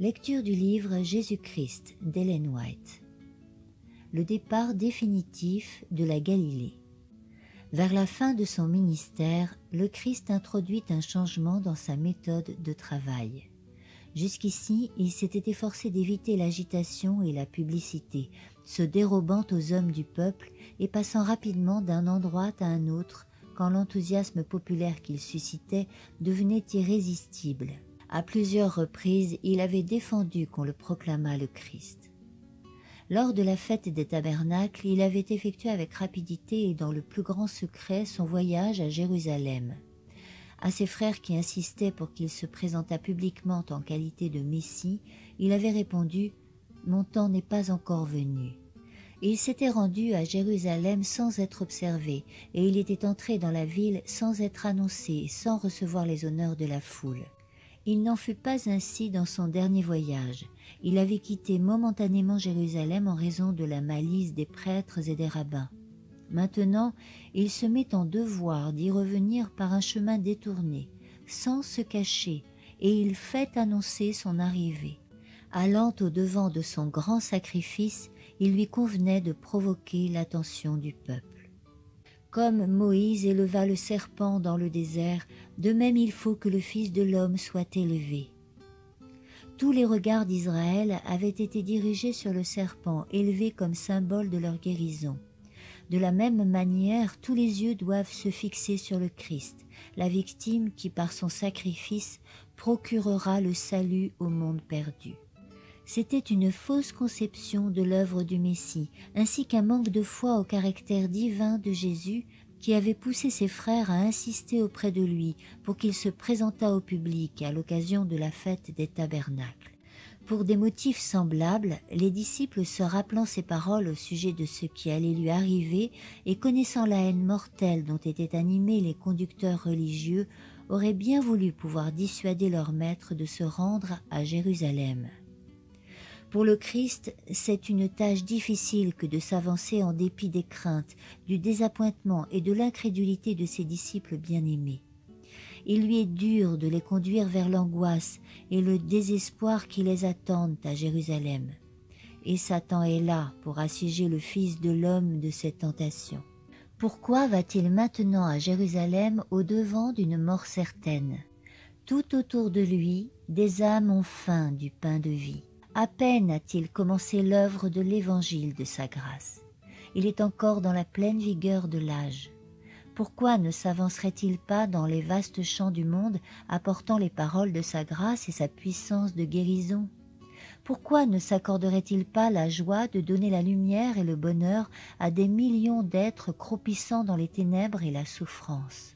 Lecture du livre Jésus-Christ d'Ellen White. Le départ définitif de la Galilée. Vers la fin de son ministère, le Christ introduit un changement dans sa méthode de travail. Jusqu'ici, il s'était efforcé d'éviter l'agitation et la publicité, se dérobant aux hommes du peuple et passant rapidement d'un endroit à un autre quand l'enthousiasme populaire qu'il suscitait devenait irrésistible. À plusieurs reprises, il avait défendu qu'on le proclamât le Christ. Lors de la fête des tabernacles, il avait effectué avec rapidité et dans le plus grand secret son voyage à Jérusalem. À ses frères qui insistaient pour qu'il se présentât publiquement en qualité de Messie, il avait répondu « Mon temps n'est pas encore venu ». Il s'était rendu à Jérusalem sans être observé, et il était entré dans la ville sans être annoncé, sans recevoir les honneurs de la foule. Il n'en fut pas ainsi dans son dernier voyage. Il avait quitté momentanément Jérusalem en raison de la malice des prêtres et des rabbins. Maintenant, il se met en devoir d'y revenir par un chemin détourné, sans se cacher, et il fait annoncer son arrivée. Allant au-devant de son grand sacrifice, il lui convenait de provoquer l'attention du peuple. Comme Moïse éleva le serpent dans le désert, de même il faut que le Fils de l'homme soit élevé. Tous les regards d'Israël avaient été dirigés sur le serpent, élevé comme symbole de leur guérison. De la même manière, tous les yeux doivent se fixer sur le Christ, la victime qui, par son sacrifice, procurera le salut au monde perdu. C'était une fausse conception de l'œuvre du Messie, ainsi qu'un manque de foi au caractère divin de Jésus qui avait poussé ses frères à insister auprès de lui pour qu'il se présentât au public à l'occasion de la fête des tabernacles. Pour des motifs semblables, les disciples se rappelant ces paroles au sujet de ce qui allait lui arriver et connaissant la haine mortelle dont étaient animés les conducteurs religieux, auraient bien voulu pouvoir dissuader leur maître de se rendre à Jérusalem. Pour le Christ, c'est une tâche difficile que de s'avancer en dépit des craintes, du désappointement et de l'incrédulité de ses disciples bien-aimés. Il lui est dur de les conduire vers l'angoisse et le désespoir qui les attendent à Jérusalem. Et Satan est là pour assiéger le Fils de l'homme de cette tentation. Pourquoi va-t-il maintenant à Jérusalem au-devant d'une mort certaine? Tout autour de lui, des âmes ont faim du pain de vie. À peine a-t-il commencé l'œuvre de l'évangile de sa grâce. Il est encore dans la pleine vigueur de l'âge. Pourquoi ne s'avancerait-il pas dans les vastes champs du monde, apportant les paroles de sa grâce et sa puissance de guérison? Pourquoi ne s'accorderait-il pas la joie de donner la lumière et le bonheur à des millions d'êtres croupissant dans les ténèbres et la souffrance?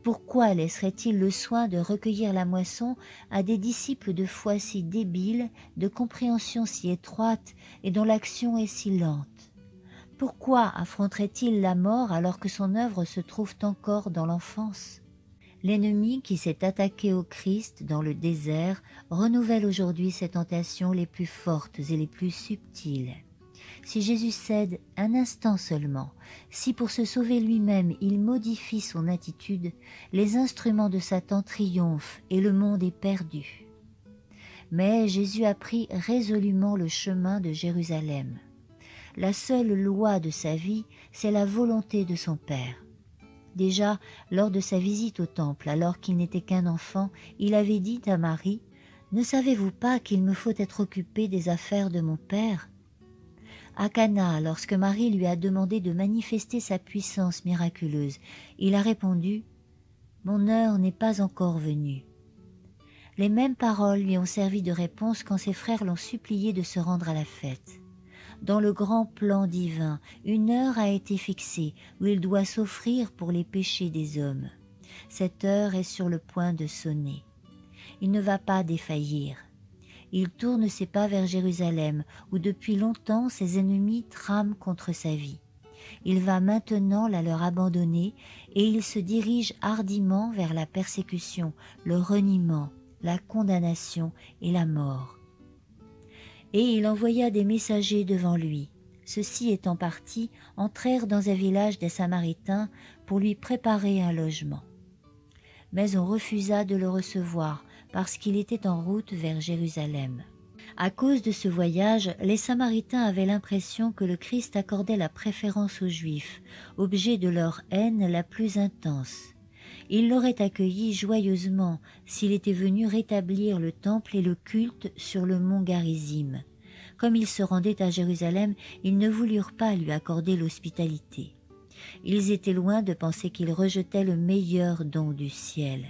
Pourquoi laisserait-il le soin de recueillir la moisson à des disciples de foi si débiles, de compréhension si étroite et dont l'action est si lente? Pourquoi affronterait-il la mort alors que son œuvre se trouve encore dans l'enfance? L'ennemi qui s'est attaqué au Christ dans le désert renouvelle aujourd'hui ses tentations les plus fortes et les plus subtiles. Si Jésus cède un instant seulement, si pour se sauver lui-même il modifie son attitude, les instruments de Satan triomphent et le monde est perdu. Mais Jésus a pris résolument le chemin de Jérusalem. La seule loi de sa vie, c'est la volonté de son Père. Déjà, lors de sa visite au temple, alors qu'il n'était qu'un enfant, il avait dit à Marie « Ne savez-vous pas qu'il me faut être occupé des affaires de mon Père ?» À Cana, lorsque Marie lui a demandé de manifester sa puissance miraculeuse, il a répondu « Mon heure n'est pas encore venue ». Les mêmes paroles lui ont servi de réponse quand ses frères l'ont supplié de se rendre à la fête. Dans le grand plan divin, une heure a été fixée où il doit s'offrir pour les péchés des hommes. Cette heure est sur le point de sonner. Il ne va pas défaillir. Il tourne ses pas vers Jérusalem, où depuis longtemps ses ennemis trament contre sa vie. Il va maintenant la leur abandonner et il se dirige hardiment vers la persécution, le reniement, la condamnation et la mort. Et il envoya des messagers devant lui. Ceux-ci étant partis, entrèrent dans un village des Samaritains pour lui préparer un logement. Mais on refusa de le recevoir, parce qu'il était en route vers Jérusalem. À cause de ce voyage, les Samaritains avaient l'impression que le Christ accordait la préférence aux Juifs, objet de leur haine la plus intense. Ils l'auraient accueilli joyeusement s'il était venu rétablir le temple et le culte sur le mont Garizim. Comme il se rendait à Jérusalem, ils ne voulurent pas lui accorder l'hospitalité. Ils étaient loin de penser qu'il rejetait le meilleur don du ciel.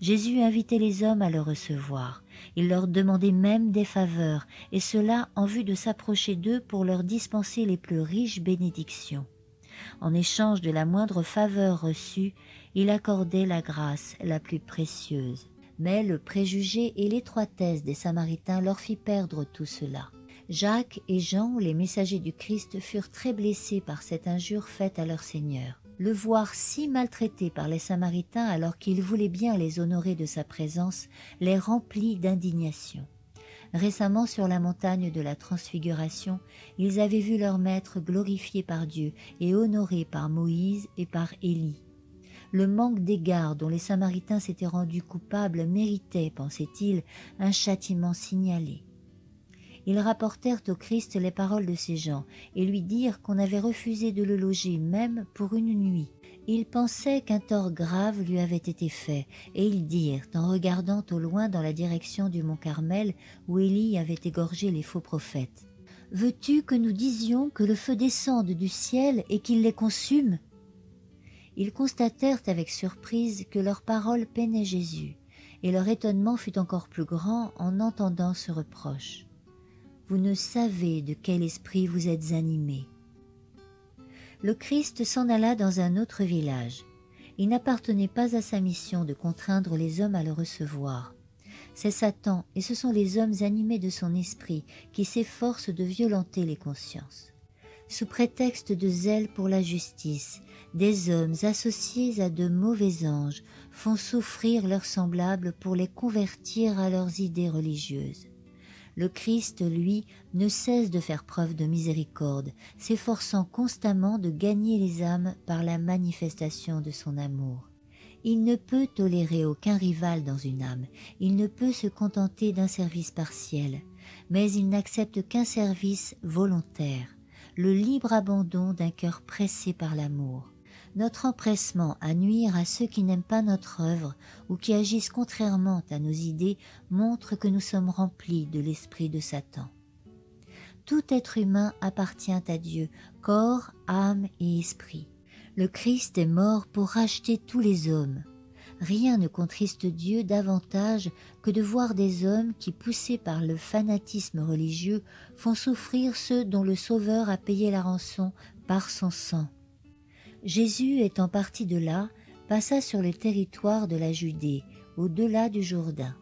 Jésus invitait les hommes à le recevoir. Il leur demandait même des faveurs, et cela en vue de s'approcher d'eux pour leur dispenser les plus riches bénédictions. En échange de la moindre faveur reçue, il accordait la grâce la plus précieuse. Mais le préjugé et l'étroitesse des Samaritains leur fit perdre tout cela. Jacques et Jean, les messagers du Christ, furent très blessés par cette injure faite à leur Seigneur. Le voir si maltraité par les Samaritains alors qu'il voulait bien les honorer de sa présence les remplit d'indignation. Récemment, sur la montagne de la Transfiguration, ils avaient vu leur maître glorifié par Dieu et honoré par Moïse et par Élie. Le manque d'égard dont les Samaritains s'étaient rendus coupables méritait, pensait-il, un châtiment signalé. Ils rapportèrent au Christ les paroles de ces gens et lui dirent qu'on avait refusé de le loger même pour une nuit. Ils pensaient qu'un tort grave lui avait été fait et ils dirent, en regardant au loin dans la direction du mont Carmel où Élie avait égorgé les faux prophètes, « Veux-tu que nous disions que le feu descende du ciel et qu'il les consume ?» Ils constatèrent avec surprise que leurs paroles peinaient Jésus et leur étonnement fut encore plus grand en entendant ce reproche. Vous ne savez de quel esprit vous êtes animés. Le Christ s'en alla dans un autre village. Il n'appartenait pas à sa mission de contraindre les hommes à le recevoir. C'est Satan, et ce sont les hommes animés de son esprit qui s'efforcent de violenter les consciences. Sous prétexte de zèle pour la justice, des hommes associés à de mauvais anges font souffrir leurs semblables pour les convertir à leurs idées religieuses. Le Christ, lui, ne cesse de faire preuve de miséricorde, s'efforçant constamment de gagner les âmes par la manifestation de son amour. Il ne peut tolérer aucun rival dans une âme, il ne peut se contenter d'un service partiel, mais il n'accepte qu'un service volontaire, le libre abandon d'un cœur pressé par l'amour. Notre empressement à nuire à ceux qui n'aiment pas notre œuvre ou qui agissent contrairement à nos idées montre que nous sommes remplis de l'esprit de Satan. Tout être humain appartient à Dieu, corps, âme et esprit. Le Christ est mort pour racheter tous les hommes. Rien ne contriste Dieu davantage que de voir des hommes qui, poussés par le fanatisme religieux, font souffrir ceux dont le Sauveur a payé la rançon par son sang. Jésus, étant parti de là, passa sur le territoire de la Judée, au-delà du Jourdain.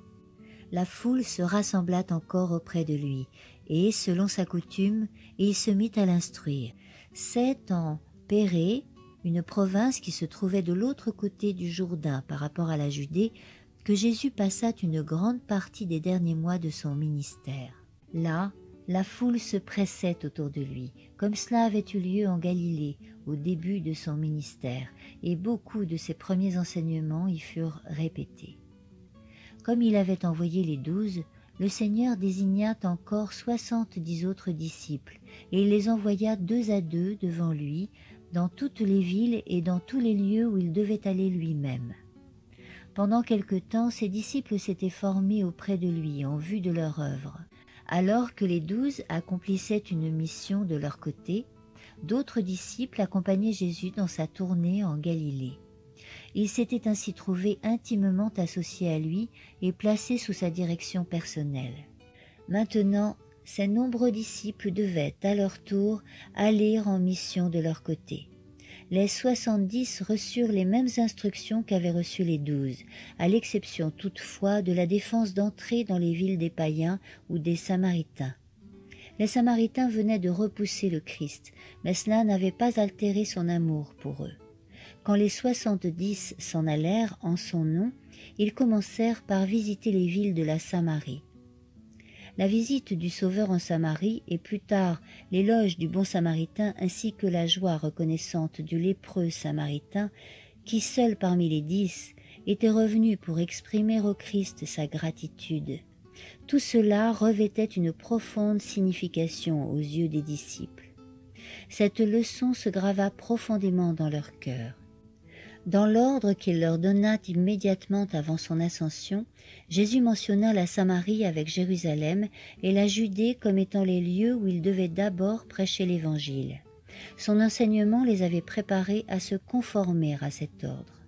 La foule se rassembla encore auprès de lui, et, selon sa coutume, il se mit à l'instruire. C'est en Pérée, une province qui se trouvait de l'autre côté du Jourdain par rapport à la Judée, que Jésus passa une grande partie des derniers mois de son ministère. Là, la foule se pressait autour de lui, comme cela avait eu lieu en Galilée au début de son ministère, et beaucoup de ses premiers enseignements y furent répétés. Comme il avait envoyé les 12, le Seigneur désigna encore 70 autres disciples, et il les envoya 2 à 2 devant lui, dans toutes les villes et dans tous les lieux où il devait aller lui-même. Pendant quelque temps, ses disciples s'étaient formés auprès de lui en vue de leur œuvre. Alors que les 12 accomplissaient une mission de leur côté, d'autres disciples accompagnaient Jésus dans sa tournée en Galilée. Ils s'étaient ainsi trouvés intimement associés à lui et placés sous sa direction personnelle. Maintenant, ces nombreux disciples devaient, à leur tour, aller en mission de leur côté. Les 70 reçurent les mêmes instructions qu'avaient reçues les 12, à l'exception toutefois de la défense d'entrer dans les villes des païens ou des Samaritains. Les Samaritains venaient de repousser le Christ, mais cela n'avait pas altéré son amour pour eux. Quand les 70 s'en allèrent en son nom, ils commencèrent par visiter les villes de la Samarie. La visite du Sauveur en Samarie et plus tard l'éloge du bon Samaritain ainsi que la joie reconnaissante du lépreux Samaritain, qui seul parmi les 10 étaient revenus pour exprimer au Christ sa gratitude. Tout cela revêtait une profonde signification aux yeux des disciples. Cette leçon se grava profondément dans leur cœur. Dans l'ordre qu'il leur donna immédiatement avant son ascension, Jésus mentionna la Samarie avec Jérusalem et la Judée comme étant les lieux où il devait d'abord prêcher l'Évangile. Son enseignement les avait préparés à se conformer à cet ordre.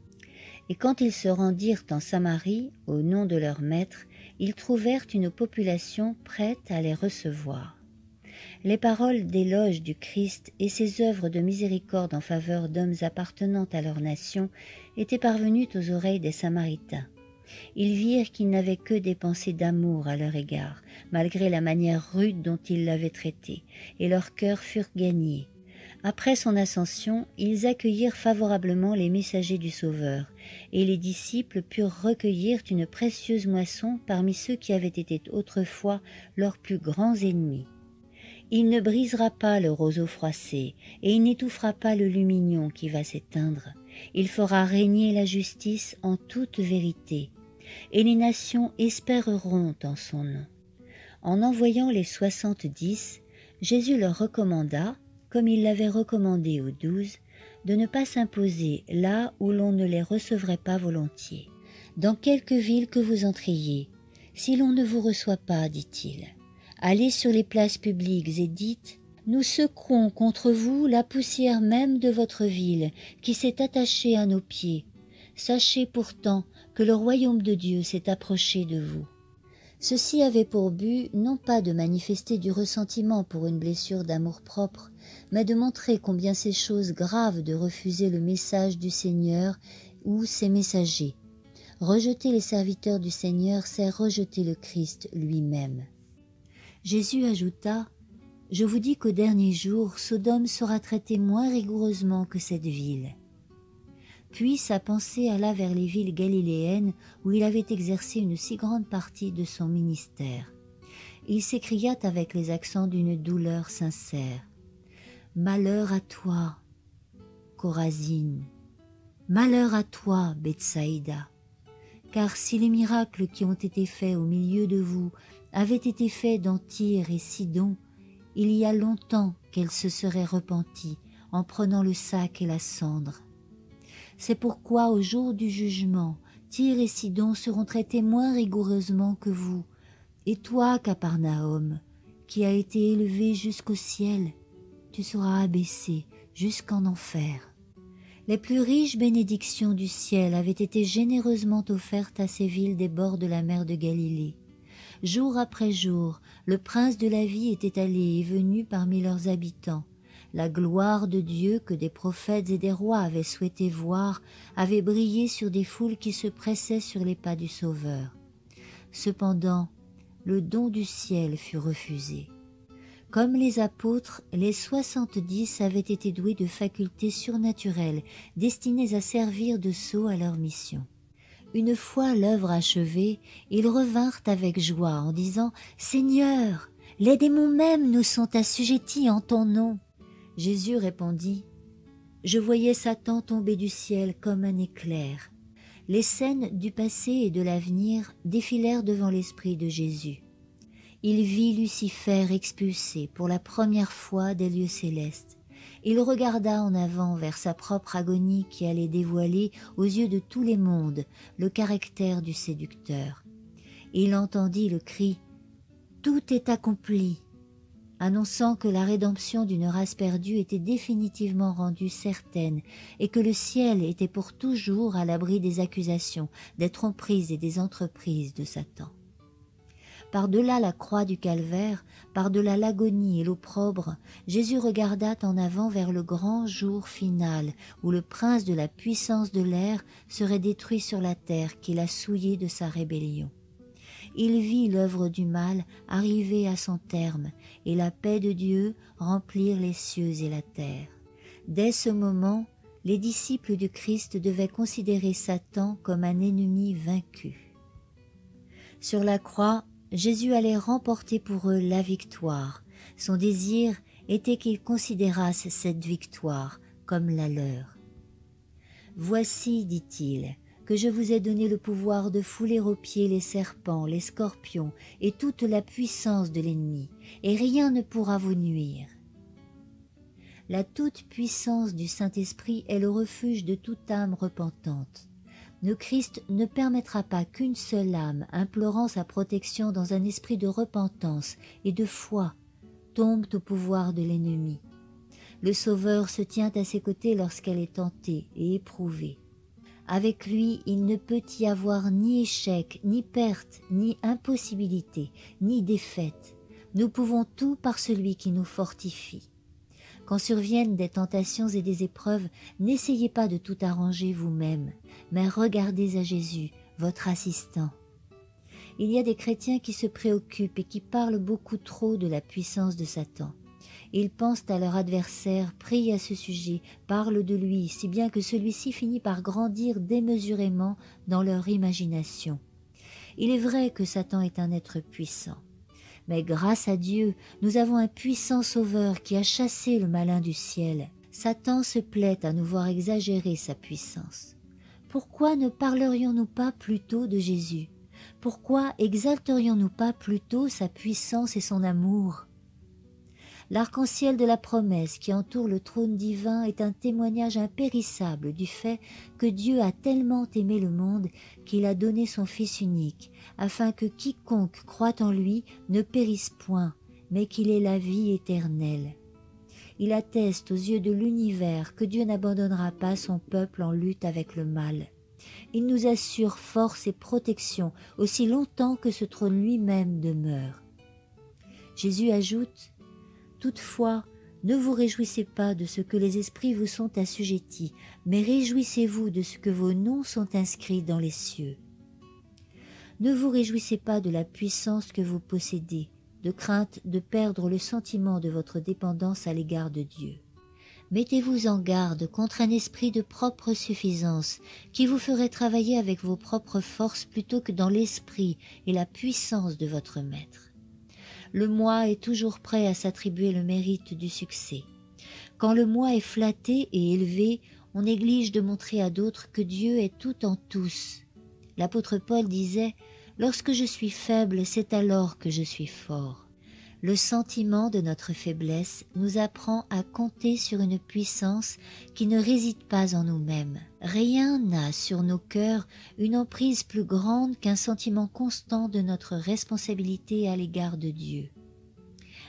Et quand ils se rendirent en Samarie, au nom de leur maître, ils trouvèrent une population prête à les recevoir. Les paroles d'éloge du Christ et ses œuvres de miséricorde en faveur d'hommes appartenant à leur nation étaient parvenues aux oreilles des Samaritains. Ils virent qu'ils n'avaient que des pensées d'amour à leur égard, malgré la manière rude dont ils l'avaient traité, et leurs cœurs furent gagnés. Après son ascension, ils accueillirent favorablement les messagers du Sauveur, et les disciples purent recueillir une précieuse moisson parmi ceux qui avaient été autrefois leurs plus grands ennemis. Il ne brisera pas le roseau froissé, et il n'étouffera pas le lumignon qui va s'éteindre. Il fera régner la justice en toute vérité, et les nations espéreront en son nom. En envoyant les 70, Jésus leur recommanda, comme il l'avait recommandé aux 12, de ne pas s'imposer là où l'on ne les recevrait pas volontiers. Dans quelque ville que vous entriez, si l'on ne vous reçoit pas, dit-il, allez sur les places publiques et dites « Nous secouons contre vous la poussière même de votre ville qui s'est attachée à nos pieds. Sachez pourtant que le royaume de Dieu s'est approché de vous. » Ceci avait pour but non pas de manifester du ressentiment pour une blessure d'amour-propre, mais de montrer combien c'est chose grave de refuser le message du Seigneur ou ses messagers. Rejeter les serviteurs du Seigneur, c'est rejeter le Christ lui-même. Jésus ajouta « Je vous dis qu'au dernier jour, Sodome sera traitée moins rigoureusement que cette ville. » Puis sa pensée alla vers les villes galiléennes où il avait exercé une si grande partie de son ministère. Il s'écria avec les accents d'une douleur sincère « Malheur à toi, Chorazine! Malheur à toi, Bethsaïda! Car si les miracles qui ont été faits au milieu de vous avaient été faits dans Tyr et Sidon, il y a longtemps qu'elles se seraient repenties en prenant le sac et la cendre. C'est pourquoi au jour du jugement, Tyr et Sidon seront traités moins rigoureusement que vous. Et toi, Capernaum, qui as été élevé jusqu'au ciel, tu seras abaissé jusqu'en enfer. » Les plus riches bénédictions du ciel avaient été généreusement offertes à ces villes des bords de la mer de Galilée. Jour après jour, le prince de la vie était allé et venu parmi leurs habitants. La gloire de Dieu que des prophètes et des rois avaient souhaité voir avait brillé sur des foules qui se pressaient sur les pas du Sauveur. Cependant, le don du ciel fut refusé. Comme les apôtres, les 70 avaient été doués de facultés surnaturelles destinées à servir de sceau à leur mission. Une fois l'œuvre achevée, ils revinrent avec joie en disant « Seigneur, les démons même nous sont assujettis en ton nom. » Jésus répondit « Je voyais Satan tomber du ciel comme un éclair. » Les scènes du passé et de l'avenir défilèrent devant l'esprit de Jésus. Il vit Lucifer expulsé pour la première fois des lieux célestes. Il regarda en avant vers sa propre agonie qui allait dévoiler aux yeux de tous les mondes le caractère du séducteur. Il entendit le cri « Tout est accompli !» annonçant que la rédemption d'une race perdue était définitivement rendue certaine et que le ciel était pour toujours à l'abri des accusations, des tromperies et des entreprises de Satan. Par-delà la croix du calvaire, par-delà l'agonie et l'opprobre, Jésus regarda en avant vers le grand jour final où le prince de la puissance de l'air serait détruit sur la terre qu'il a souillée de sa rébellion. Il vit l'œuvre du mal arriver à son terme et la paix de Dieu remplir les cieux et la terre. Dès ce moment, les disciples du Christ devaient considérer Satan comme un ennemi vaincu. Sur la croix, Jésus allait remporter pour eux la victoire. Son désir était qu'ils considérassent cette victoire comme la leur. « Voici, dit-il, que je vous ai donné le pouvoir de fouler aux pieds les serpents, les scorpions et toute la puissance de l'ennemi, et rien ne pourra vous nuire. La toute-puissance du Saint-Esprit est le refuge de toute âme repentante. Le Christ ne permettra pas qu'une seule âme, implorant sa protection dans un esprit de repentance et de foi, tombe au pouvoir de l'ennemi. Le Sauveur se tient à ses côtés lorsqu'elle est tentée et éprouvée. Avec lui, il ne peut y avoir ni échec, ni perte, ni impossibilité, ni défaite. Nous pouvons tout par celui qui nous fortifie. Quand surviennent des tentations et des épreuves, n'essayez pas de tout arranger vous-même, mais regardez à Jésus, votre assistant. Il y a des chrétiens qui se préoccupent et qui parlent beaucoup trop de la puissance de Satan. Ils pensent à leur adversaire, prient à ce sujet, parlent de lui, si bien que celui-ci finit par grandir démesurément dans leur imagination. Il est vrai que Satan est un être puissant. Mais grâce à Dieu, nous avons un puissant Sauveur qui a chassé le malin du ciel. Satan se plaît à nous voir exagérer sa puissance. Pourquoi ne parlerions-nous pas plutôt de Jésus? Pourquoi exalterions-nous pas plutôt sa puissance et son amour? L'arc-en-ciel de la promesse qui entoure le trône divin est un témoignage impérissable du fait que Dieu a tellement aimé le monde qu'il a donné son Fils unique, afin que quiconque croit en lui ne périsse point, mais qu'il ait la vie éternelle. Il atteste aux yeux de l'univers que Dieu n'abandonnera pas son peuple en lutte avec le mal. Il nous assure force et protection aussi longtemps que ce trône lui-même demeure. Jésus ajoute: toutefois, ne vous réjouissez pas de ce que les esprits vous sont assujettis, mais réjouissez-vous de ce que vos noms sont inscrits dans les cieux. Ne vous réjouissez pas de la puissance que vous possédez, de crainte de perdre le sentiment de votre dépendance à l'égard de Dieu. Mettez-vous en garde contre un esprit de propre suffisance qui vous ferait travailler avec vos propres forces plutôt que dans l'esprit et la puissance de votre Maître. Le moi est toujours prêt à s'attribuer le mérite du succès. Quand le moi est flatté et élevé, on néglige de montrer à d'autres que Dieu est tout en tous. L'apôtre Paul disait « Lorsque je suis faible, c'est alors que je suis fort ». Le sentiment de notre faiblesse nous apprend à compter sur une puissance qui ne réside pas en nous-mêmes. Rien n'a sur nos cœurs une emprise plus grande qu'un sentiment constant de notre responsabilité à l'égard de Dieu.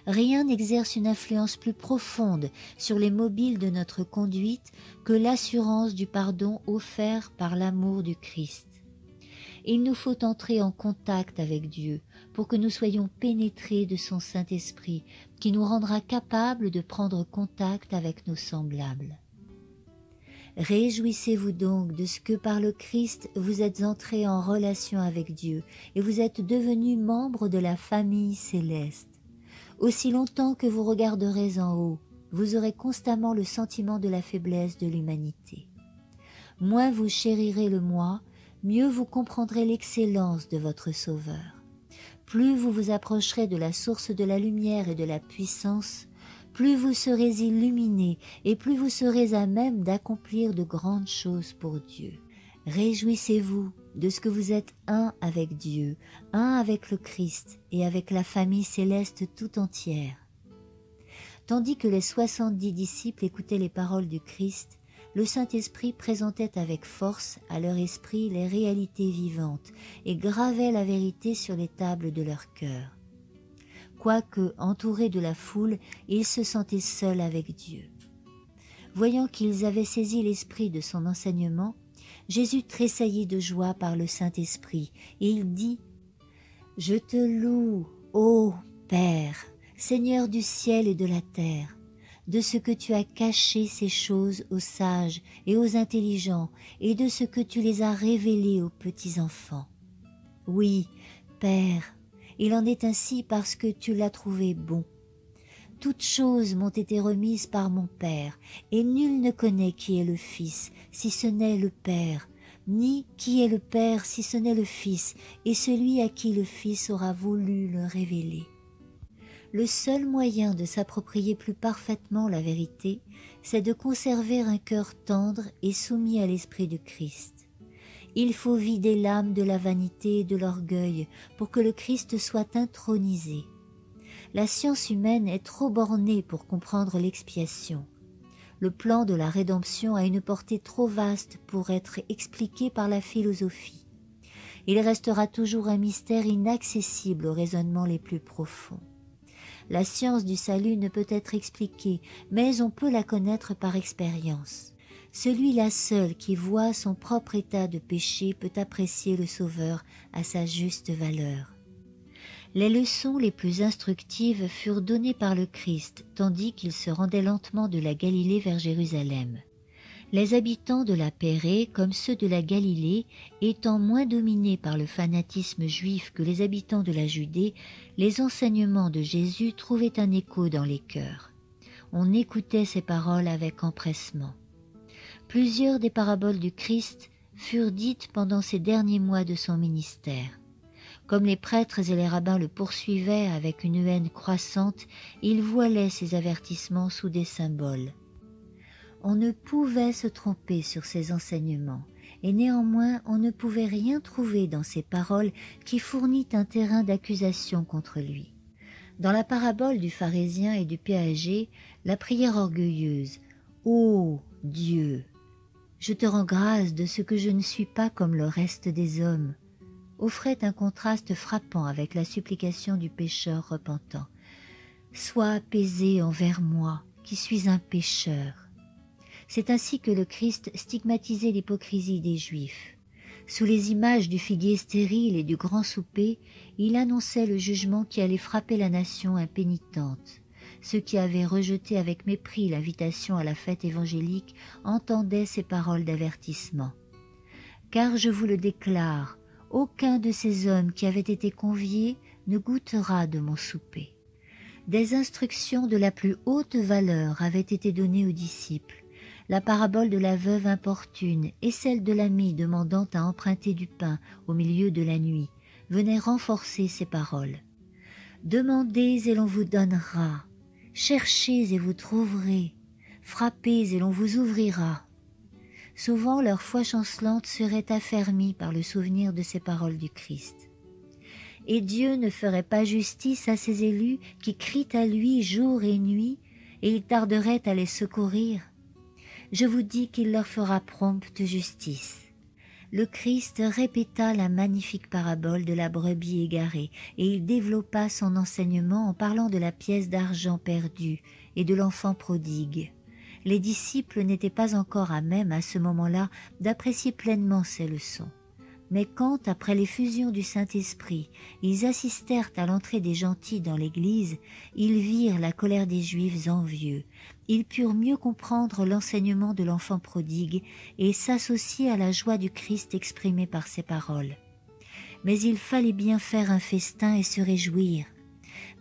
Rien n'exerce une influence plus profonde sur les mobiles de notre conduite que l'assurance du pardon offert par l'amour du Christ. Il nous faut entrer en contact avec Dieu pour que nous soyons pénétrés de son Saint-Esprit qui nous rendra capables de prendre contact avec nos semblables. Réjouissez-vous donc de ce que par le Christ vous êtes entrés en relation avec Dieu et vous êtes devenus membres de la famille céleste. Aussi longtemps que vous regarderez en haut, vous aurez constamment le sentiment de la faiblesse de l'humanité. Moins vous chérirez le moi, mieux vous comprendrez l'excellence de votre Sauveur. Plus vous vous approcherez de la source de la lumière et de la puissance, plus vous serez illuminés et plus vous serez à même d'accomplir de grandes choses pour Dieu. Réjouissez-vous de ce que vous êtes un avec Dieu, un avec le Christ et avec la famille céleste tout entière. Tandis que les 70 disciples écoutaient les paroles du Christ, le Saint-Esprit présentait avec force à leur esprit les réalités vivantes et gravait la vérité sur les tables de leur cœur. Quoique entourés de la foule, ils se sentaient seuls avec Dieu. Voyant qu'ils avaient saisi l'esprit de son enseignement, Jésus tressaillit de joie par le Saint-Esprit et il dit « Je te loue, ô Père, Seigneur du ciel et de la terre, de ce que tu as caché ces choses aux sages et aux intelligents, et de ce que tu les as révélées aux petits enfants. Oui, Père, il en est ainsi parce que tu l'as trouvé bon. Toutes choses m'ont été remises par mon Père, et nul ne connaît qui est le Fils, si ce n'est le Père, ni qui est le Père, si ce n'est le Fils, et celui à qui le Fils aura voulu le révéler. Le seul moyen de s'approprier plus parfaitement la vérité, c'est de conserver un cœur tendre et soumis à l'Esprit du Christ. Il faut vider l'âme de la vanité et de l'orgueil pour que le Christ soit intronisé. La science humaine est trop bornée pour comprendre l'expiation. Le plan de la rédemption a une portée trop vaste pour être expliqué par la philosophie. Il restera toujours un mystère inaccessible aux raisonnements les plus profonds. La science du salut ne peut être expliquée, mais on peut la connaître par expérience. Celui-là seul qui voit son propre état de péché peut apprécier le Sauveur à sa juste valeur. Les leçons les plus instructives furent données par le Christ, tandis qu'il se rendait lentement de la Galilée vers Jérusalem. Les habitants de la Pérée, comme ceux de la Galilée, étant moins dominés par le fanatisme juif que les habitants de la Judée, les enseignements de Jésus trouvaient un écho dans les cœurs. On écoutait ses paroles avec empressement. Plusieurs des paraboles du Christ furent dites pendant ces derniers mois de son ministère. Comme les prêtres et les rabbins le poursuivaient avec une haine croissante, ils voilaient ces avertissements sous des symboles. On ne pouvait se tromper sur ses enseignements, et néanmoins on ne pouvait rien trouver dans ses paroles qui fournit un terrain d'accusation contre lui. Dans la parabole du pharisien et du péager, la prière orgueilleuse « Ô Dieu, je te rends grâce de ce que je ne suis pas comme le reste des hommes » offrait un contraste frappant avec la supplication du pécheur repentant. « Sois apaisé envers moi, qui suis un pécheur. » C'est ainsi que le Christ stigmatisait l'hypocrisie des Juifs. Sous les images du figuier stérile et du grand souper, il annonçait le jugement qui allait frapper la nation impénitente. Ceux qui avaient rejeté avec mépris l'invitation à la fête évangélique entendaient ces paroles d'avertissement. « Car je vous le déclare, aucun de ces hommes qui avaient été conviés ne goûtera de mon souper. » Des instructions de la plus haute valeur avaient été données aux disciples. La parabole de la veuve importune et celle de l'ami demandant à emprunter du pain au milieu de la nuit venaient renforcer ces paroles. « Demandez et l'on vous donnera, cherchez et vous trouverez, frappez et l'on vous ouvrira. » Souvent leur foi chancelante serait affermie par le souvenir de ces paroles du Christ. Et Dieu ne ferait pas justice à ses élus qui crient à lui jour et nuit, et il tarderait à les secourir. Je vous dis qu'il leur fera prompte justice. Le Christ répéta la magnifique parabole de la brebis égarée, et il développa son enseignement en parlant de la pièce d'argent perdue et de l'enfant prodigue. Les disciples n'étaient pas encore à même à ce moment-là d'apprécier pleinement ces leçons. Mais quand, après l'effusion du Saint-Esprit, ils assistèrent à l'entrée des gentils dans l'Église, ils virent la colère des Juifs envieux. Ils purent mieux comprendre l'enseignement de l'enfant prodigue et s'associer à la joie du Christ exprimée par ces paroles. Mais il fallait bien faire un festin et se réjouir,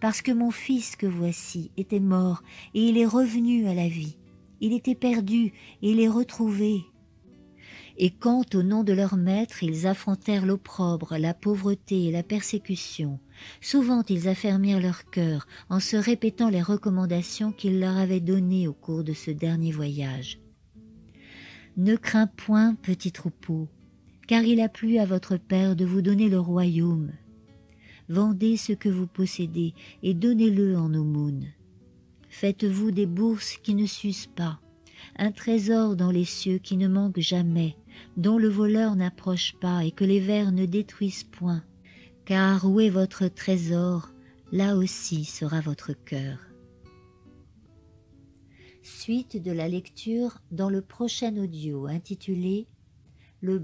parce que mon fils que voici était mort et il est revenu à la vie. Il était perdu et il est retrouvé. Et quand, au nom de leur maître, ils affrontèrent l'opprobre, la pauvreté et la persécution, souvent ils affermirent leur cœur en se répétant les recommandations qu'il leur avait données au cours de ce dernier voyage. « Ne crains point, petit troupeau, car il a plu à votre Père de vous donner le royaume. Vendez ce que vous possédez et donnez-le en aumône. Faites-vous des bourses qui ne s'usent pas, un trésor dans les cieux qui ne manque jamais, dont le voleur n'approche pas et que les vers ne détruisent point. Car où est votre trésor, là aussi sera votre cœur. » Suite de la lecture dans le prochain audio intitulé « Le